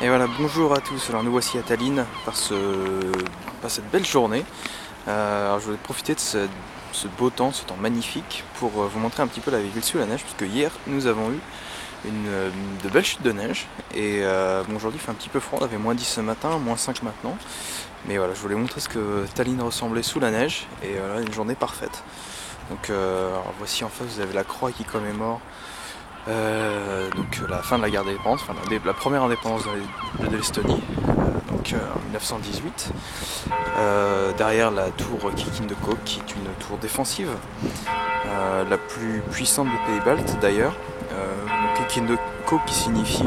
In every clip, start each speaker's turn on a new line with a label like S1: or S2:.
S1: Et voilà, bonjour à tous. Alors nous voici à Tallinn par cette belle journée. Alors je voulais profiter de ce beau temps, ce temps magnifique, pour vous montrer un petit peu la ville sous la neige, puisque hier nous avons eu de belles chutes de neige. Et bon, aujourd'hui il fait un petit peu froid, on avait -10 ce matin, -5 maintenant. Mais voilà, je voulais montrer ce que Tallinn ressemblait sous la neige, et voilà, une journée parfaite. Donc alors voici en face, vous avez la croix qui commémore donc la fin de la guerre d'indépendance, enfin la première indépendance de l'Estonie, donc en 1918. Derrière la tour Kikin de Kåk, qui est une tour défensive, la plus puissante des pays baltes d'ailleurs. Kikin de Kåk qui signifie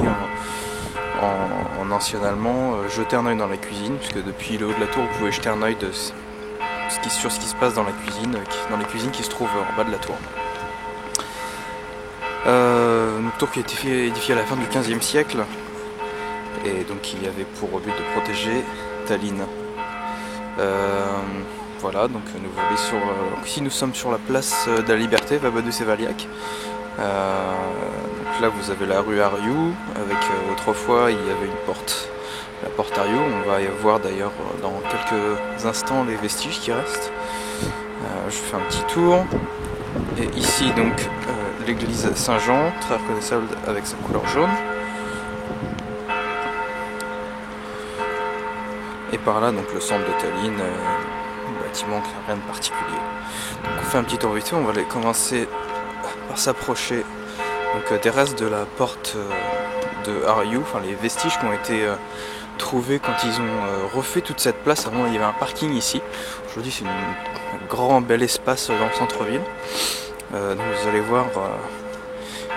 S1: en ancien allemand jeter un œil dans la cuisine, puisque depuis le haut de la tour vous pouvez jeter un œil sur ce qui se passe dans la cuisine, dans les cuisines qui se trouvent en bas de la tour. Une tour qui a été édifiée à la fin du XVe siècle et donc qui avait pour but de protéger Tallinn. Voilà, donc ici nous sommes sur la place de la Liberté, Vabaduse-Valiak. Donc là vous avez la rue Harju, avec autrefois il y avait une porte, la porte Harju. On va y voir d'ailleurs dans quelques instants les vestiges qui restent. Je fais un petit tour. Et ici donc l'église Saint-Jean, très reconnaissable avec sa couleur jaune. Et par là donc le centre de Tallinn, bâtiment qui n'a rien de particulier. Donc on fait un petit tour vite fait, on va aller commencer par s'approcher des restes de la porte de Harju, enfin les vestiges qui ont été trouvés quand ils ont refait toute cette place. Avant il y avait un parking ici, aujourd'hui c'est un grand bel espace dans le centre-ville. Donc vous allez voir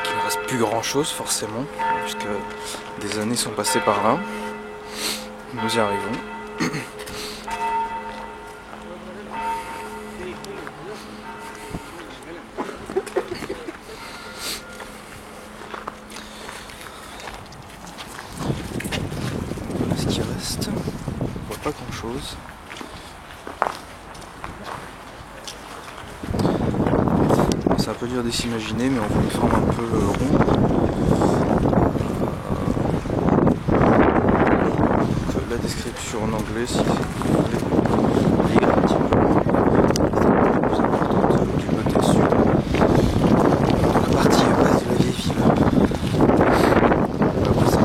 S1: qu'il ne reste plus grand chose forcément, puisque des années sont passées par là. Nous y arrivons. Voilà ce qui reste. On voit pas grand chose. C'est un peu dur de s'imaginer, mais on voit une forme un peu ronde. La description en anglais, si vous voulez, lire un petit peu. C'est important du côté sud. Donc la partie basse de la vieille ville. Après ça,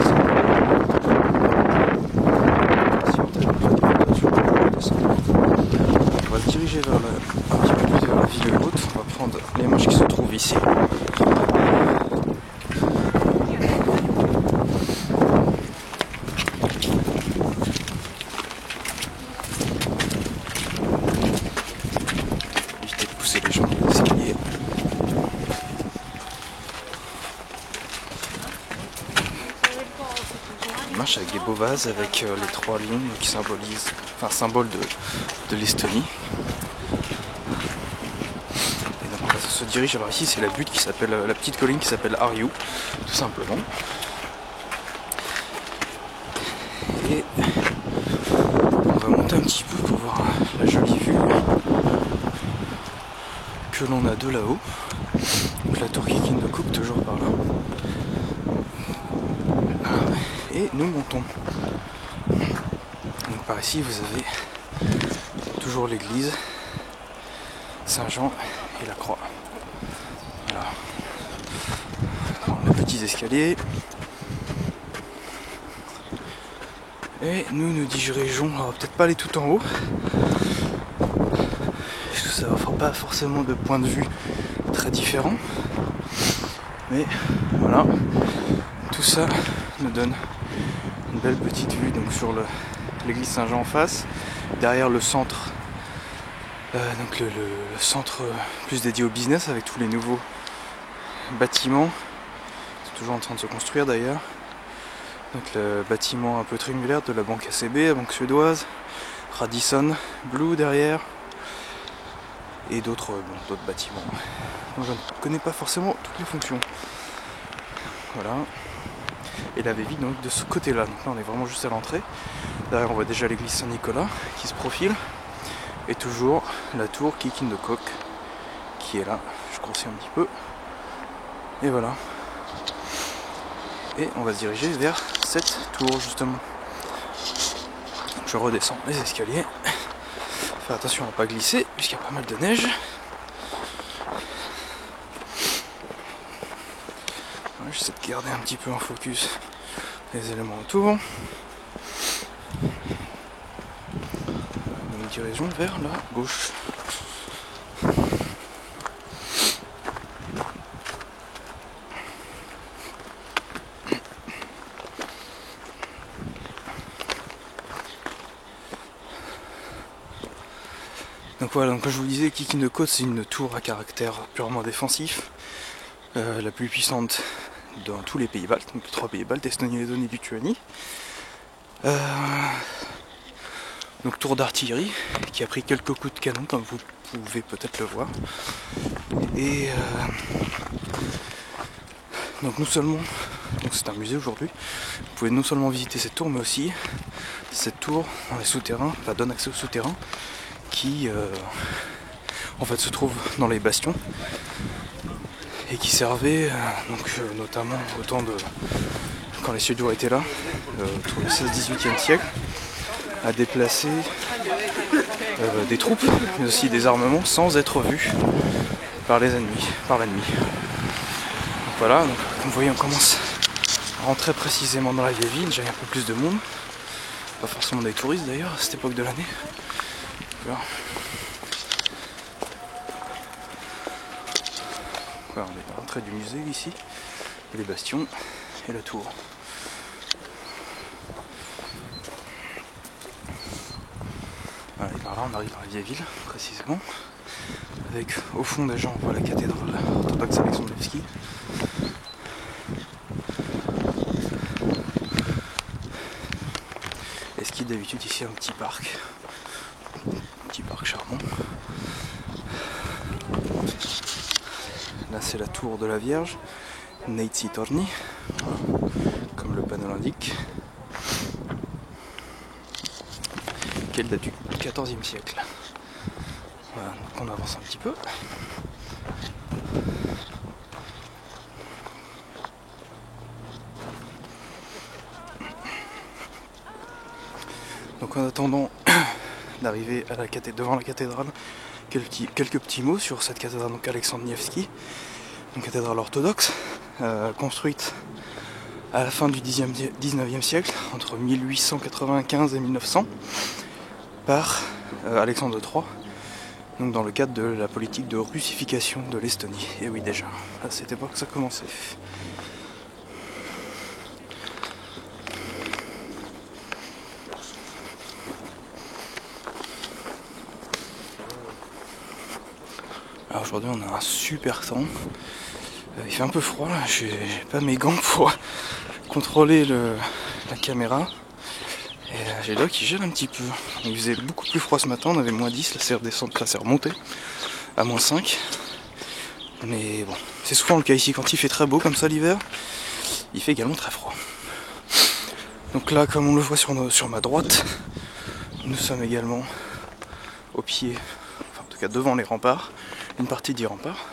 S1: on va se diriger un petit peu plus vers la ville haute. On va prendre les marches qui se trouvent ici. Éviter de pousser les gens dans les escaliers. On marche avec des beaux vases avec les 3 lions qui symbolisent, enfin symbole de l'Estonie. Se dirige, alors ici c'est la butte qui s'appelle, la petite colline qui s'appelle Harju, tout simplement. Et on va monter un petit peu pour voir la jolie vue que l'on a de là-haut. Donc la tour Kikin de Kåk toujours par là. Et nous montons. Donc par ici vous avez toujours l'église Saint-Jean et la croix. Voilà. Les petits escaliers. Et nous dirigeons, alors peut-être pas aller tout en haut, parce que ça n'offre pas forcément de point de vue très différent. Mais voilà, tout ça nous donne une belle petite vue donc sur l'église Saint-Jean en face, derrière le centre. Donc le centre plus dédié au business avec tous les nouveaux bâtiments, c'est toujours en train de se construire d'ailleurs. Donc le bâtiment un peu triangulaire de la banque ACB, la banque suédoise, Radisson Blue derrière, et d'autres bâtiments dont je ne connais pas forcément toutes les fonctions. Voilà. Et la vieille ville donc de ce côté-là. Donc là on est vraiment juste à l'entrée. Derrière on voit déjà l'église Saint-Nicolas qui se profile. Et toujours la tour Kikin de Kåk qui est là. Je grossis un petit peu. Et voilà. et on va se diriger vers cette tour justement. Je redescends les escaliers. Faire attention à ne pas glisser puisqu'il y a pas mal de neige. Ouais, j'essaie de garder un petit peu en focus les éléments autour. Nous nous dirigeons vers la gauche. Donc voilà, donc comme je vous disais, Kiki no Côte, c'est une tour à caractère purement défensif, la plus puissante dans tous les pays baltes, donc les 3 pays baltes, Estonie, Lettonie et Lituanie. Donc tour d'artillerie qui a pris quelques coups de canon comme vous pouvez peut-être le voir. Et donc non seulement, donc c'est un musée aujourd'hui, vous pouvez non seulement visiter cette tour mais aussi cette tour dans les souterrains, enfin donne accès aux souterrains qui en fait se trouve dans les bastions et qui servait notamment au temps de quand les Suédois étaient là, autour du 16-18e siècle, à déplacer des troupes mais aussi des armements sans être vus par les ennemis, par l'ennemi. Donc voilà, donc, comme vous voyez on commence à rentrer précisément dans la vieille ville, j'ai un peu plus de monde, pas forcément des touristes d'ailleurs à cette époque de l'année. Voilà. Voilà, on est à l'entrée du musée ici, les bastions et la tour. Voilà, et par là on arrive dans la vieille ville précisément, avec au fond des gens on voit la cathédrale orthodoxe Alexandre Nevski. Et ce qui est d'habitude ici un petit parc charmant. Là c'est la tour de la Vierge, Neitsi Torni, comme le panneau l'indique, qu'elle date du XIVe siècle. Voilà, donc on avance un petit peu. Donc en attendant d'arriver à devant la cathédrale, quelques petits mots sur cette cathédrale, donc Alexandre Nevski, une cathédrale orthodoxe construite à la fin du 19e siècle, entre 1895 et 1900, par Alexandre III, donc dans le cadre de la politique de russification de l'Estonie. Et oui, déjà, à cette époque ça commençait. Alors aujourd'hui on a un super temps, il fait un peu froid là, j'ai pas mes gants pour contrôler la caméra et j'ai l'œil qui gèle un petit peu. Il faisait beaucoup plus froid ce matin, on avait moins 10, là c'est redescendu, là c'est remonté à moins 5. Mais bon, c'est souvent le cas ici, quand il fait très beau comme ça l'hiver, il fait également très froid. Donc là comme on le voit sur ma droite, nous sommes également au pied, enfin en tout cas devant les remparts, une partie des remparts.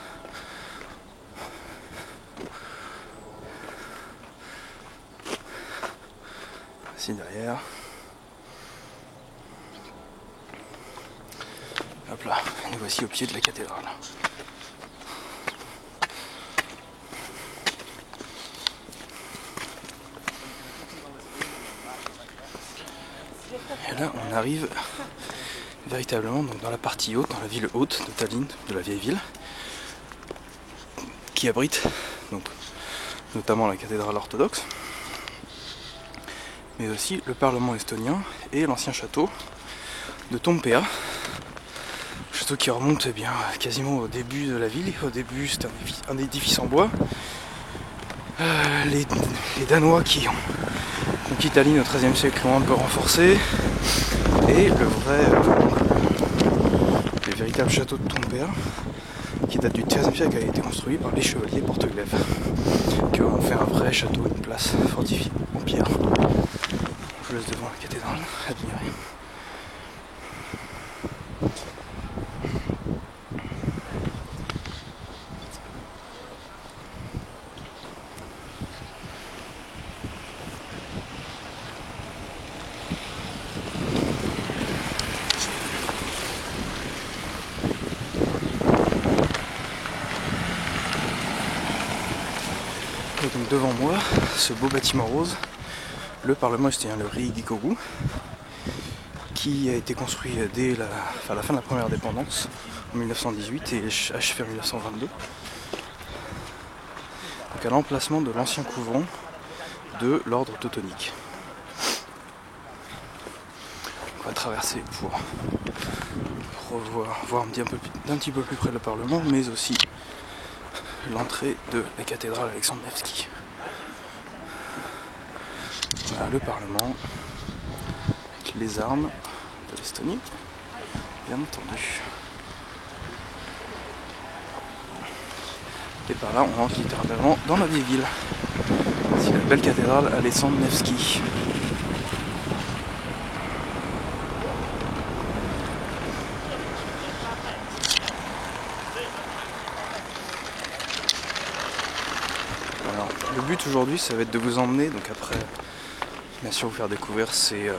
S1: Ici derrière. Hop là, nous voici au pied de la cathédrale. Et là on arrive véritablement donc dans la partie haute, dans la ville haute de Tallinn, de la vieille ville, qui abrite donc notamment la cathédrale orthodoxe, mais aussi le parlement estonien et l'ancien château de Toompea. Château qui remonte bien quasiment au début de la ville. Au début c'était un édifice en bois. Les Danois qui ont conquis Tallinn au XIIIe siècle l'ont un peu renforcé. Et le véritable château de Toompea, qui date du XIIIe siècle, a été construit par les chevaliers porte-glaives, qui ont fait un vrai château, une place fortifiée en pierre. Je vous laisse devant la cathédrale, admirer. Donc devant moi, ce beau bâtiment rose, le Parlement estonien, le Riigikogu, qui a été construit dès la fin de la première indépendance, en 1918 et achevé en 1922. Donc à l'emplacement de l'ancien couvent de l'ordre teutonique. On va traverser pour voir d'un petit peu plus près le Parlement, mais aussi l'entrée de la cathédrale Alexandre Nevski. Voilà le Parlement, avec les armes de l'Estonie, bien entendu. Et par là, on entre littéralement dans la vieille ville. C'est la belle cathédrale Alexandre Nevski. Alors, le but aujourd'hui, ça va être de vous emmener, donc après, bien sûr, vous faire découvrir ces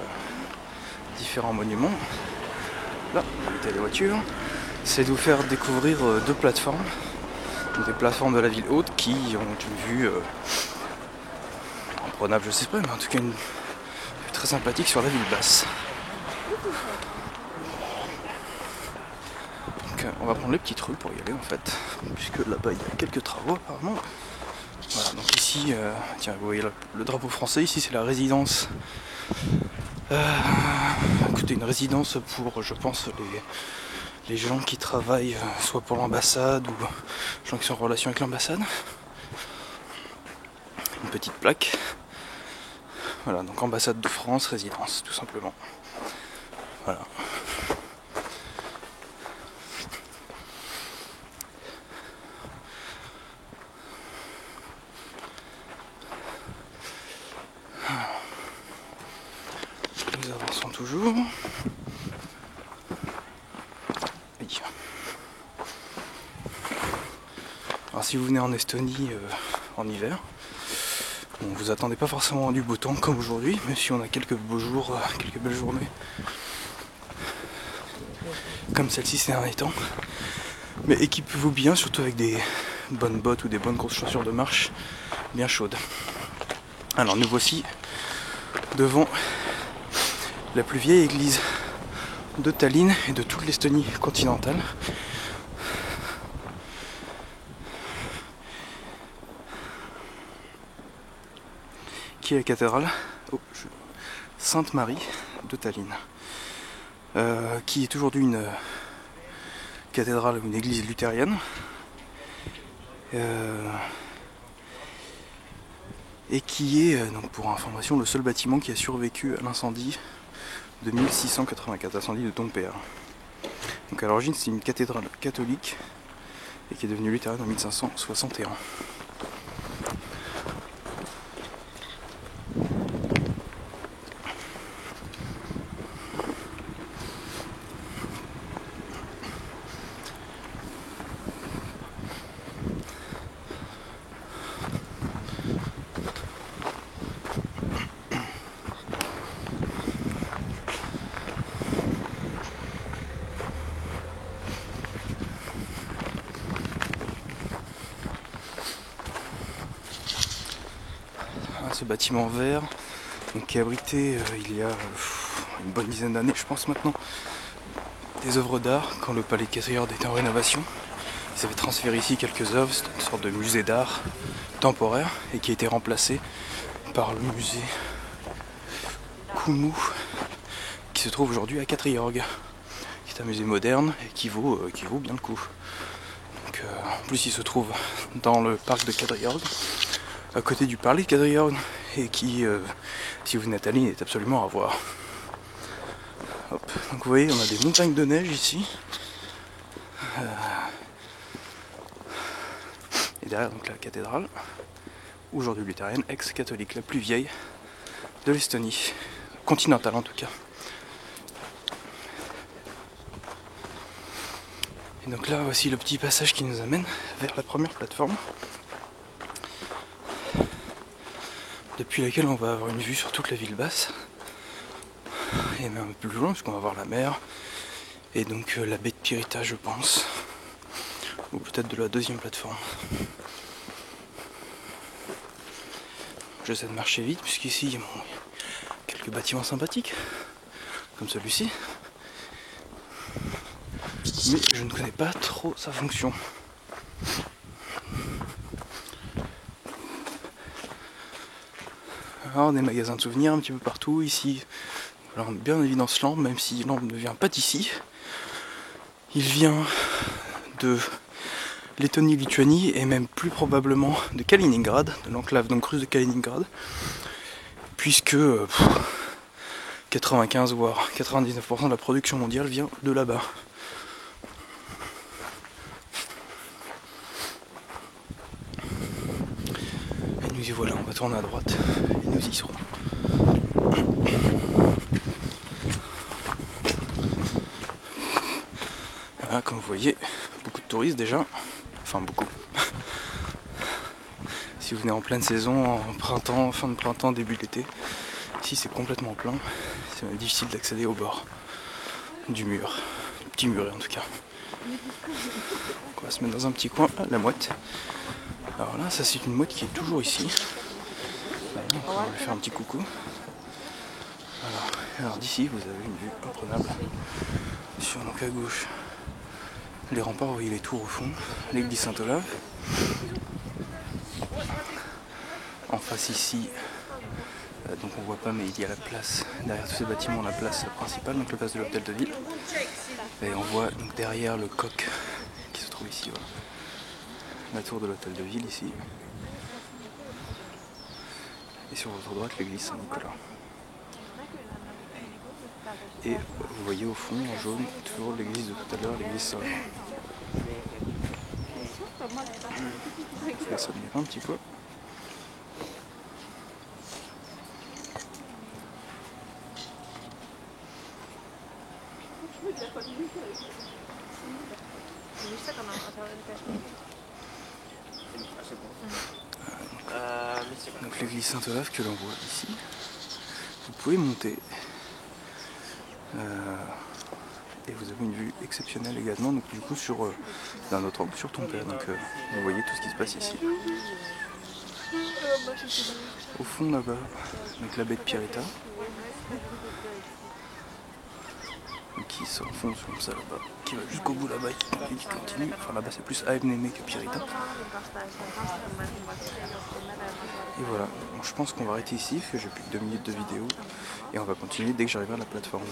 S1: différents monuments. Là, on va éviter les voitures. C'est de vous faire découvrir deux plateformes. Des plateformes de la ville haute qui ont une vue imprenable, je sais pas, mais en tout cas une vue très sympathique sur la ville basse. Donc on va prendre les petites rues pour y aller en fait, puisque là-bas il y a quelques travaux apparemment. Voilà, donc ici, tiens, vous voyez le drapeau français, ici c'est la résidence. Écoutez, une résidence pour, je pense, les gens qui travaillent soit pour l'ambassade ou les gens qui sont en relation avec l'ambassade. Une petite plaque. Voilà, donc ambassade de France, résidence, tout simplement. Voilà. Nous avançons toujours. Alors si vous venez en Estonie en hiver, bon, vous attendez pas forcément du beau temps comme aujourd'hui, même si on a quelques beaux jours, quelques belles journées, comme celle-ci ces derniers temps. Mais équipez-vous bien, surtout avec des bonnes bottes ou des bonnes grosses chaussures de marche bien chaudes. Alors nous voici devant la plus vieille église de Tallinn et de toute l'Estonie continentale. Qui est la cathédrale Sainte-Marie de Tallinn, qui est aujourd'hui une cathédrale ou une église luthérienne, et qui est, donc pour information, le seul bâtiment qui a survécu à l'incendie de 1684, l'incendie de Dompea. Donc à l'origine c'est une cathédrale catholique et qui est devenue luthérienne en 1561. Ce bâtiment vert donc, qui abritait il y a une bonne dizaine d'années, je pense maintenant, des œuvres d'art quand le palais Catherjord était en rénovation. Ils avaient transféré ici quelques œuvres, c'était une sorte de musée d'art temporaire et qui a été remplacé par le musée Kumu qui se trouve aujourd'hui à Catherjord, qui est un musée moderne et qui vaut bien le coup. Donc, en plus il se trouve dans le parc de Catherjord, à côté du palais Catherjord, et qui, si vous venez à Tallinn, est absolument à voir. Hop. Donc vous voyez, on a des montagnes de neige ici. Et derrière donc la cathédrale, aujourd'hui luthérienne, ex-catholique, la plus vieille de l'Estonie, continentale en tout cas. Et donc là, voici le petit passage qui nous amène vers la première plateforme, depuis laquelle on va avoir une vue sur toute la ville basse, et même un peu plus loin, puisqu'on va voir la mer, et donc la baie de Pirita, je pense, ou peut-être de la deuxième plateforme. j'essaie de marcher vite puisqu'ici bon, il y a quelques bâtiments sympathiques, comme celui-ci. Mais je ne connais pas trop sa fonction. Alors des magasins de souvenirs un petit peu partout ici. Alors bien en évidence Lampe, même si Lampe ne vient pas d'ici. Il vient de Lettonie-Lituanie et même plus probablement de Kaliningrad, de l'enclave donc russe de Kaliningrad. Puisque 95 voire 99% de la production mondiale vient de là-bas. Et nous y voilà, on va tourner à droite et nous y serons. Voilà, comme vous voyez, beaucoup de touristes déjà, enfin beaucoup. Si vous venez en pleine saison, en printemps, fin de printemps, début d'été, ici c'est complètement plein, c'est même difficile d'accéder au bord du mur, du petit muret en tout cas. Donc on va se mettre dans un petit coin, la mouette. Alors là, ça c'est une mouette qui est toujours ici. Voilà, donc on va lui faire un petit coucou. Alors d'ici vous avez une vue imprenable sur donc à gauche les remparts, vous voyez les tours au fond, l'église Saint-Olave. En face ici, donc on voit pas mais il y a la place, derrière tous ces bâtiments la place principale, donc la place de l'hôtel de ville. Et on voit donc derrière le coq qui se trouve ici, voilà. La tour de l'hôtel de ville ici. Et sur votre droite l'église Saint-Nicolas. Et vous voyez au fond en jaune toujours l'église de tout à l'heure, l'église Saint-Jean. Je vais s'admirer un petit peu. Donc l'église Saint-Olave que l'on voit ici. Vous pouvez monter. Et vous avez une vue exceptionnelle également, donc du coup sur d'un autre angle sur ton père. Donc vous voyez tout ce qui se passe ici. Au fond là-bas, donc la baie de Pirita, qui s'enfonce comme ça là-bas, qui va jusqu'au bout là-bas et qui continue. Enfin là-bas c'est plus Aevnene que Pirita. Et voilà, donc, je pense qu'on va arrêter ici parce que j'ai plus que 2 minutes de vidéo et on va continuer dès que j'arriverai à la plateforme.